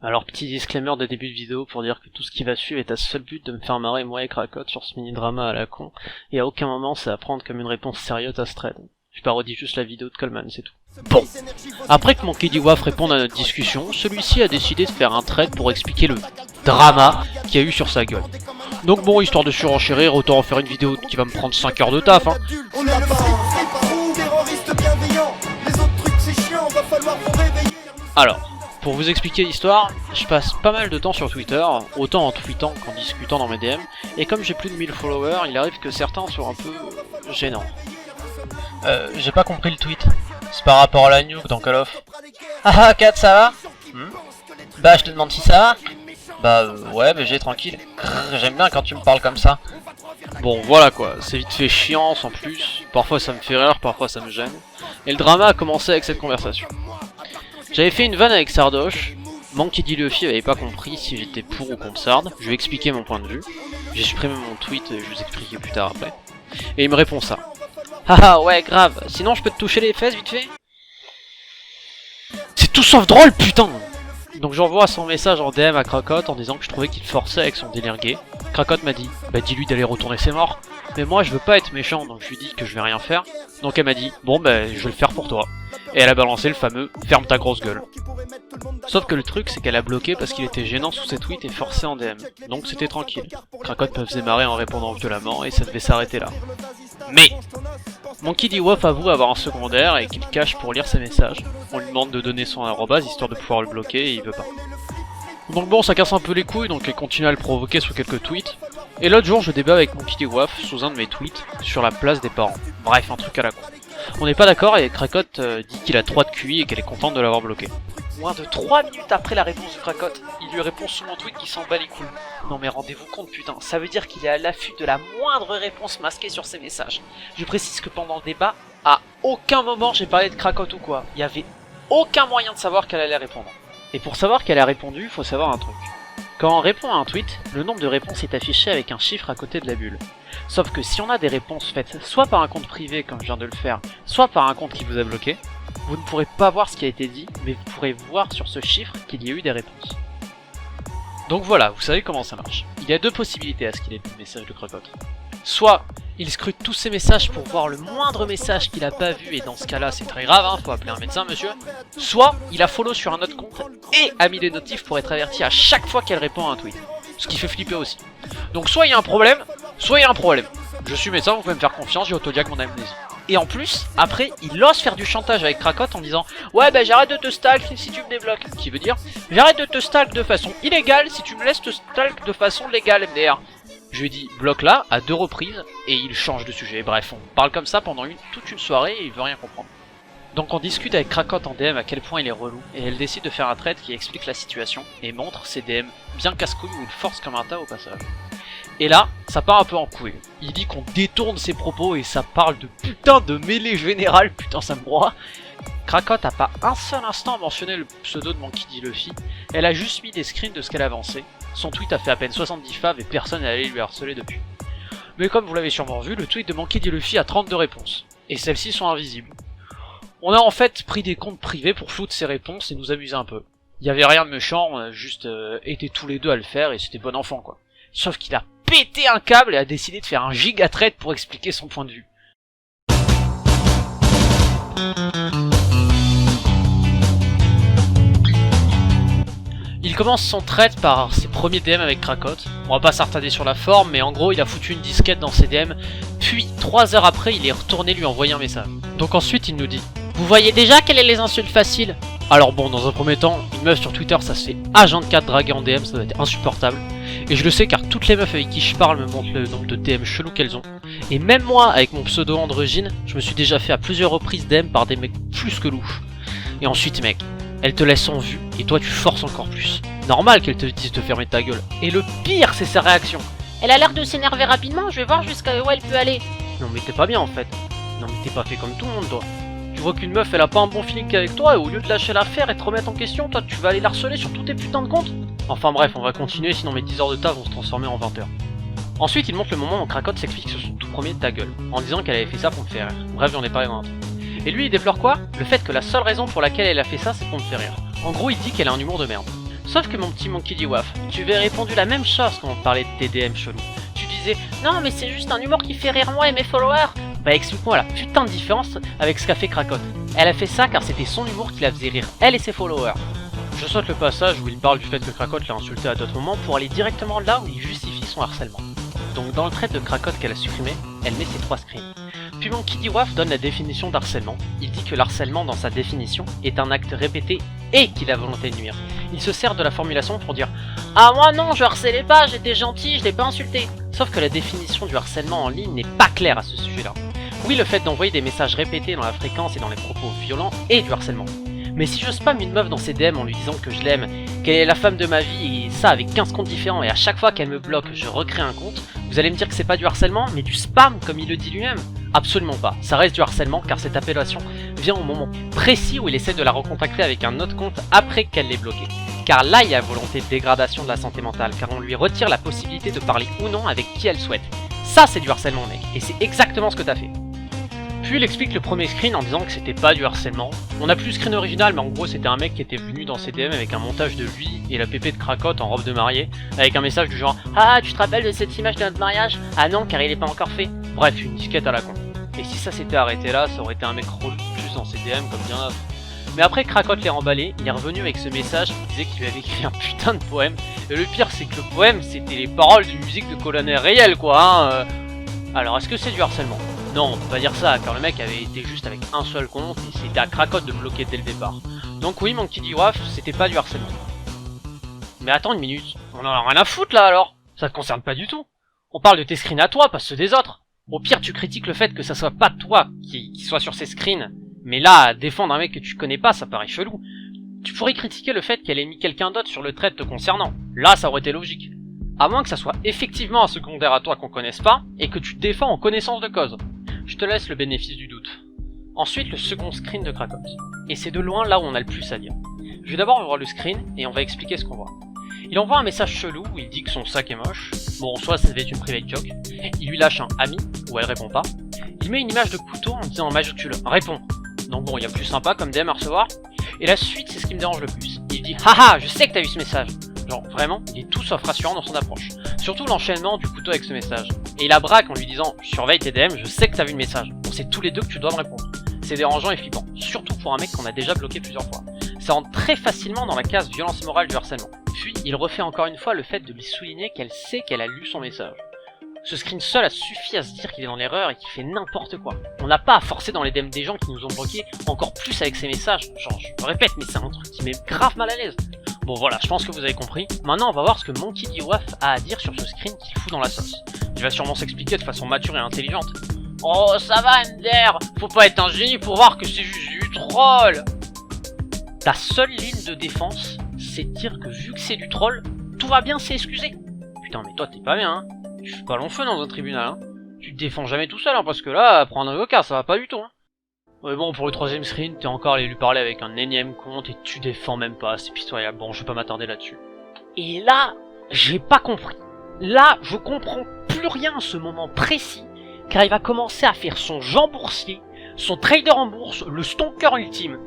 Alors petit disclaimer de début de vidéo pour dire que tout ce qui va suivre est à seul but de me faire marrer moi et Krakoth sur ce mini-drama à la con, et à aucun moment c'est à prendre comme une réponse sérieuse à ce thread. Je parodie juste la vidéo de Coleman, c'est tout. Bon, après que Monkey D. Waf réponde à notre discussion, celui-ci a décidé de faire un thread pour expliquer le drama qu'il y a eu sur sa gueule. Donc bon, histoire de surenchérir, autant en faire une vidéo qui va me prendre 5 heures de taf, hein. Alors, pour vous expliquer l'histoire, je passe pas mal de temps sur Twitter, autant en tweetant qu'en discutant dans mes DM, et comme j'ai plus de 1000 followers, il arrive que certains soient un peu gênants. J'ai pas compris le tweet. C'est par rapport à la nuke dans Call of. Ah ah, Kat, ça va? Bah, je te demande si ça va? Bah, ouais, BG, tranquille. J'aime bien quand tu me parles comme ça. Bon, voilà quoi, c'est vite fait chiant sans plus. Parfois ça me fait rire, parfois ça me gêne. Et le drama a commencé avec cette conversation. J'avais fait une vanne avec Sardoche. Monkey D. Luffy avait pas compris si j'étais pour ou contre Sard. Je lui ai expliqué mon point de vue. J'ai supprimé mon tweet et je vous expliquerai plus tard après. Et il me répond ça. Haha, ouais, grave. Sinon, je peux te toucher les fesses vite fait? C'est tout sauf drôle, putain! Donc j'envoie son message en DM à Krakoth en disant que je trouvais qu'il forçait avec son délire gay. Krakoth m'a dit, bah dis-lui d'aller retourner ses morts. Mais moi je veux pas être méchant, donc je lui dis que je vais rien faire. Donc elle m'a dit, bon bah je vais le faire pour toi. Et elle a balancé le fameux « ferme ta grosse gueule ». Sauf que le truc c'est qu'elle a bloqué parce qu'il était gênant sous ses tweets et forcé en DM. Donc c'était tranquille. Krakoth me faisait marrer en répondant violemment et ça devait s'arrêter là. Mais Monkey D. Waf avoue avoir un secondaire et qu'il cache pour lire ses messages. On lui demande de donner son arrobase histoire de pouvoir le bloquer et il veut pas. Donc bon, ça casse un peu les couilles, donc elle continue à le provoquer sous quelques tweets. Et l'autre jour, je débat avec Monkey D. Waf sous un de mes tweets sur la place des parents. Bref, un truc à la con. On n'est pas d'accord et Krakoth dit qu'il a 3 de QI et qu'elle est contente de l'avoir bloqué. Moins de 3 minutes après la réponse de Krakoth, il lui répond sous mon tweet qu'il s'en bat les couilles. Non mais rendez-vous compte putain, ça veut dire qu'il est à l'affût de la moindre réponse masquée sur ses messages. Je précise que pendant le débat, à aucun moment j'ai parlé de Krakoth ou quoi. Il y avait aucun moyen de savoir qu'elle allait répondre. Et pour savoir qu'elle a répondu, il faut savoir un truc. Quand on répond à un tweet, le nombre de réponses est affiché avec un chiffre à côté de la bulle. Sauf que si on a des réponses faites soit par un compte privé comme je viens de le faire, soit par un compte qui vous a bloqué, vous ne pourrez pas voir ce qui a été dit, mais vous pourrez voir sur ce chiffre qu'il y a eu des réponses. Donc voilà, vous savez comment ça marche. Il y a deux possibilités à ce qu'il ait vu le message de Krakoth. Soit il scrute tous ses messages pour voir le moindre message qu'il a pas vu, et dans ce cas là c'est très grave, hein, faut appeler un médecin monsieur. Soit il a follow sur un autre compte et a mis des notifs pour être averti à chaque fois qu'elle répond à un tweet. Ce qui fait flipper aussi. Donc soit il y a un problème, soit il y a un problème. Je suis médecin, vous pouvez me faire confiance, j'ai autodiag mon amnésie. Et en plus, après, il ose faire du chantage avec Krakoth en disant « Ouais bah j'arrête de te stalk si tu me débloques », qui veut dire « J'arrête de te stalk de façon illégale si tu me laisses te stalk de façon légale MDR ». Je lui ai dit « Bloque là » à 2 reprises, et il change de sujet. Bref, on parle comme ça pendant toute une soirée et il veut rien comprendre. Donc on discute avec Krakoth en DM à quel point il est relou, et elle décide de faire un thread qui explique la situation, et montre ses DM bien casse-couilles où il force comme un tas au passage. Et là, ça part un peu en couille. Il dit qu'on détourne ses propos et ça parle de putain de mêlée générale, putain ça me broie. Krakoth a pas un seul instant mentionné le pseudo de Monkey D. Luffy, elle a juste mis des screens de ce qu'elle avançait. Son tweet a fait à peine 70 faves et personne n'est allé lui harceler depuis. Mais comme vous l'avez sûrement vu, le tweet de Monkey D. Luffy a 32 réponses, et celles-ci sont invisibles. On a en fait pris des comptes privés pour flouter ses réponses et nous amuser un peu. Il y avait rien de méchant, on a juste été tous les deux à le faire et c'était bon enfant quoi. Sauf qu'il a pété un câble et a décidé de faire un giga thread pour expliquer son point de vue. Il commence son thread par ses premiers DM avec Krakoth. On va pas s'attarder sur la forme, mais en gros il a foutu une disquette dans ses DM, puis 3 heures après il est retourné lui envoyer un message. Donc ensuite il nous dit « Vous voyez déjà quelles sont les insultes faciles ?» Alors bon, dans un premier temps, une meuf sur Twitter ça se fait H24 draguer en DM, ça doit être insupportable. Et je le sais car toutes les meufs avec qui je parle me montrent le nombre de DM chelous qu'elles ont. Et même moi, avec mon pseudo androgyne, je me suis déjà fait à plusieurs reprises DM par des mecs plus que louches. Et ensuite mec, elle te laisse en vue et toi tu forces encore plus. Normal qu'elle te dise de fermer ta gueule. Et le pire c'est sa réaction. Elle a l'air de s'énerver rapidement, je vais voir jusqu'à où elle peut aller. Non mais t'es pas bien en fait. Non mais t'es pas fait comme tout le monde toi. Tu vois qu'une meuf elle a pas un bon feeling avec toi et au lieu de lâcher l'affaire et te remettre en question, toi tu vas aller la harceler sur tous tes putains de comptes. Enfin bref, on va continuer sinon mes 10 heures de taf vont se transformer en 20 heures. Ensuite il montre le moment où Krakoth s'explique sur son tout premier ta gueule, en disant qu'elle avait fait ça pour me faire rire. Bref j'en ai parlé dans l'intro. Et lui il déplore quoi? Le fait que la seule raison pour laquelle elle a fait ça c'est pour me faire rire. En gros il dit qu'elle a un humour de merde. Sauf que mon petit Monkey D. Waf, tu avais répondu la même chose quand on parlait de TDM chelou. Tu disais non mais c'est juste un humour qui fait rire moi et mes followers. Bah explique-moi la putain de différence avec ce qu'a fait Krakotte. Elle a fait ça car c'était son humour qui la faisait rire, elle et ses followers. Je saute le passage où il parle du fait que Krakotte l'a insulté à d'autres moments pour aller directement là où il justifie son harcèlement. Donc dans le trait de Krakotte qu'elle a supprimé, elle met ses 3 screens. Puis Monkey D. Waf donne la définition d'harcèlement. Il dit que l'harcèlement dans sa définition est un acte répété et qu'il a volonté de nuire. Il se sert de la formulation pour dire « Ah moi non, je harcelais pas, j'étais gentil, je l'ai pas insulté ». Sauf que la définition du harcèlement en ligne n'est pas claire à ce sujet-là. Oui, le fait d'envoyer des messages répétés dans la fréquence et dans les propos violents est du harcèlement. Mais si je spamme une meuf dans ses DM en lui disant que je l'aime, qu'elle est la femme de ma vie et ça avec 15 comptes différents et à chaque fois qu'elle me bloque je recrée un compte, vous allez me dire que c'est pas du harcèlement mais du spam comme il le dit lui-même? Absolument pas, ça reste du harcèlement car cette appellation vient au moment précis où il essaie de la recontacter avec un autre compte après qu'elle l'ait bloqué. Car là il y a volonté de dégradation de la santé mentale car on lui retire la possibilité de parler ou non avec qui elle souhaite. Ça c'est du harcèlement mec, et c'est exactement ce que t'as fait. Puis il explique le premier screen en disant que c'était pas du harcèlement. On a plus le screen original mais en gros c'était un mec qui était venu dans ses DM avec un montage de lui et la pépé de Krakotte en robe de mariée avec un message du genre « Ah tu te rappelles de cette image de notre mariage? Ah non car il est pas encore fait ». Bref, une disquette à la con. Et si ça s'était arrêté là, ça aurait été un mec relou plus dans ses DM comme bien d'autres. Mais après Krakotte l'ait remballé, il est revenu avec ce message qui disait qu'il lui avait écrit un putain de poème. Et le pire c'est que le poème c'était les paroles d'une musique de colonel réel quoi hein. Alors est-ce que c'est du harcèlement? Non, on peut pas dire ça, car le mec avait été juste avec un seul compte et c'était à Krakotte de bloquer dès le départ. Donc oui, Monkey D. Waf, c'était pas du harcèlement. Mais attends une minute, on en a rien à foutre là alors. Ça te concerne pas du tout. On parle de tes screens à toi, pas ceux des autres. Au pire, tu critiques le fait que ça soit pas toi qui soit sur ces screens. Mais là, défendre un mec que tu connais pas, ça paraît chelou. Tu pourrais critiquer le fait qu'elle ait mis quelqu'un d'autre sur le trait te concernant. Là, ça aurait été logique. À moins que ça soit effectivement un secondaire à toi qu'on connaisse pas, et que tu te défends en connaissance de cause. Je te laisse le bénéfice du doute. Ensuite, le second screen de Krakotte. Et c'est de loin là où on a le plus à dire. Je vais d'abord voir le screen, et on va expliquer ce qu'on voit. Il envoie un message chelou où il dit que son sac est moche. Bon, soit ça devait être une private joke. Il lui lâche un ami, où elle répond pas. Il met une image de couteau en disant en majuscule « Réponds ». Donc bon, il y a plus sympa comme DM à recevoir. Et la suite, c'est ce qui me dérange le plus. Il dit « Haha, je sais que t'as vu ce message ». Genre, vraiment, il est tout sauf rassurant dans son approche. Surtout l'enchaînement du couteau avec ce message. Et il la braque en lui disant « Je surveille tes DM, je sais que t'as vu le message. On sait tous les deux que tu dois me répondre. » C'est dérangeant et flippant. Surtout pour un mec qu'on a déjà bloqué plusieurs fois. Ça rentre très facilement dans la case violence morale du harcèlement. Puis, il refait encore une fois le fait de lui souligner qu'elle sait qu'elle a lu son message. Ce screen seul a suffi à se dire qu'il est dans l'erreur et qu'il fait n'importe quoi. On n'a pas à forcer dans les DM des gens qui nous ont bloqués, encore plus avec ces messages. Genre, je me répète, mais c'est un truc qui met grave mal à l'aise. Bon voilà, je pense que vous avez compris. Maintenant, on va voir ce que Monkey D. Waf a à dire sur ce screen qu'il fout dans la sauce. Il va sûrement s'expliquer de façon mature et intelligente. Oh, ça va, Ender! Faut pas être un génie pour voir que c'est juste du troll! Ta seule ligne de défense, c'est de dire que vu que c'est du troll, tout va bien, c'est excusé. Putain, mais toi, t'es pas bien, hein? Tu fais pas long feu dans un tribunal, hein? Tu te défends jamais tout seul, hein, parce que là, prendre un avocat, ça va pas du tout, hein? Ouais bon, pour le troisième screen, t'es encore allé lui parler avec un énième compte et tu défends même pas, c'est pitoyable, bon je vais pas m'attarder là-dessus. Et là, j'ai pas compris. Là, je comprends plus rien à ce moment précis, car il va commencer à faire son Jean Boursier, son trader en bourse, le stonker ultime.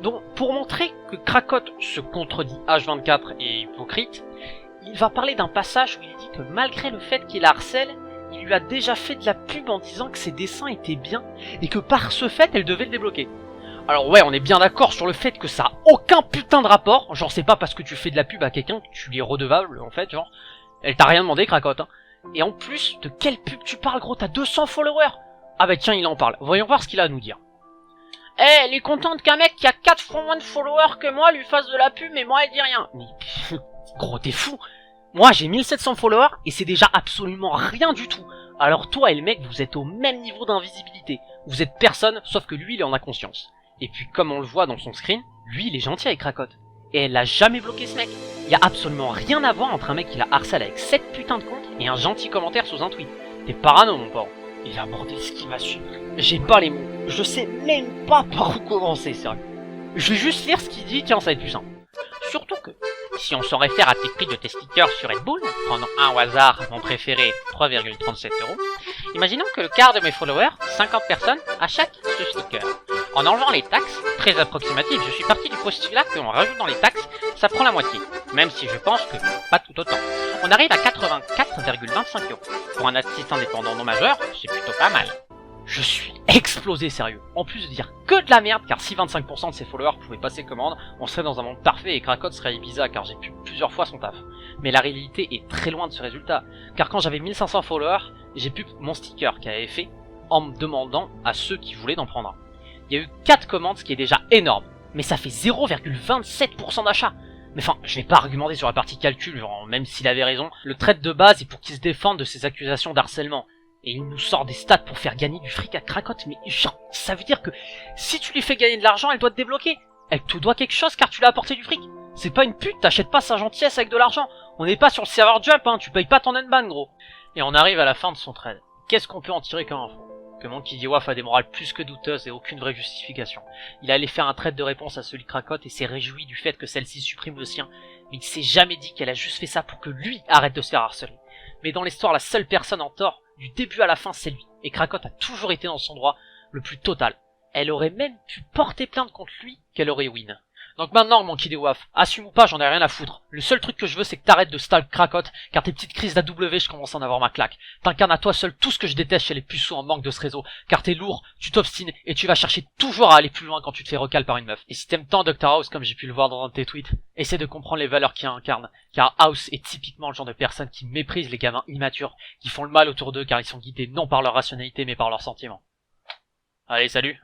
Donc, pour montrer que Krakotte se contredit H24 et hypocrite, il va parler d'un passage où il dit que malgré le fait qu'il la harcèle, il lui a déjà fait de la pub en disant que ses dessins étaient bien et que par ce fait elle devait le débloquer. Alors ouais, on est bien d'accord sur le fait que ça a aucun putain de rapport, genre c'est pas parce que tu fais de la pub à quelqu'un que tu lui es redevable en fait, genre elle t'a rien demandé Krakotte hein. Et en plus, de quelle pub tu parles gros, t'as 200 followers. Ah bah tiens, il en parle, voyons voir ce qu'il a à nous dire. Eh, elle est contente qu'un mec qui a 4 fois moins de followers que moi lui fasse de la pub mais moi elle dit rien. Mais gros t'es fou. Moi j'ai 1700 followers et c'est déjà absolument rien du tout. Alors toi et le mec vous êtes au même niveau d'invisibilité. Vous êtes personne sauf que lui il en a conscience. Et puis comme on le voit dans son screen, lui il est gentil avec Krakotte. Et elle l'a jamais bloqué ce mec. Y a absolument rien à voir entre un mec qui la harcèle avec 7 putains de comptes et un gentil commentaire sous un tweet. T'es parano mon pauvre. Il a abordé ce qui m'a su. J'ai pas les mots. Je sais même pas par où commencer sérieux. Je vais juste lire ce qu'il dit, tiens ça va être plus simple. Surtout que, si on s'en réfère à tes prix de tes stickers sur Red Bull, prenant un au hasard, mon préféré, 3,37€, imaginons que le quart de mes followers, 50 personnes, achètent ce sticker. En enlevant les taxes, très approximatif, je suis parti du postulat qu'on rajoute dans les taxes, ça prend la moitié. même si je pense que pas tout autant. On arrive à 84,25 euros. Pour un artiste indépendant non majeur, c'est plutôt pas mal. Je suis explosé sérieux. En plus de dire que de la merde, car si 25% de ses followers pouvaient passer commande, on serait dans un monde parfait et Krakot serait Ibiza, car j'ai pu plusieurs fois son taf. Mais la réalité est très loin de ce résultat, car quand j'avais 1500 followers, j'ai pu mon sticker qu'il avait fait en me demandant à ceux qui voulaient d'en prendre un. Il y a eu 4 commandes, ce qui est déjà énorme, mais ça fait 0,27% d'achat. Mais enfin, je vais pas argumenter sur la partie calcul, genre, même s'il avait raison, le trade de base est pour qu'il se défende de ces accusations d'harcèlement. Et il nous sort des stats pour faire gagner du fric à Krakot, mais genre, ça veut dire que si tu lui fais gagner de l'argent, elle doit te débloquer. Elle te doit quelque chose car tu lui as apporté du fric. C'est pas une pute, t'achètes pas sa gentillesse avec de l'argent. On n'est pas sur le serveur jump, hein, tu payes pas ton N-ban, gros. Et on arrive à la fin de son trade. Qu'est-ce qu'on peut en tirer comme info? Que Monkey D. Waf a des morales plus que douteuses et aucune vraie justification. Il allait faire un trade de réponse à celui de Krakot et s'est réjoui du fait que celle-ci supprime le sien, mais il s'est jamais dit qu'elle a juste fait ça pour que lui arrête de se faire harceler. Mais dans l'histoire, la seule personne en tort, du début à la fin, c'est lui. Et Krakot a toujours été dans son droit le plus total. Elle aurait même pu porter plainte contre lui qu'elle aurait win. Donc maintenant, Monkey D. Waf, assume ou pas, j'en ai rien à foutre. Le seul truc que je veux, c'est que t'arrêtes de stalk Krakot, car tes petites crises d'AW, je commence à en avoir ma claque. T'incarnes à toi seul tout ce que je déteste chez les puceaux en manque de ce réseau, car t'es lourd, tu t'obstines, et tu vas chercher toujours à aller plus loin quand tu te fais recal par une meuf. Et si t'aimes tant Dr House, comme j'ai pu le voir dans un de tes tweets, essaie de comprendre les valeurs qu'il incarne, car House est typiquement le genre de personne qui méprise les gamins immatures, qui font le mal autour d'eux car ils sont guidés non par leur rationalité mais par leurs sentiments. Allez, salut!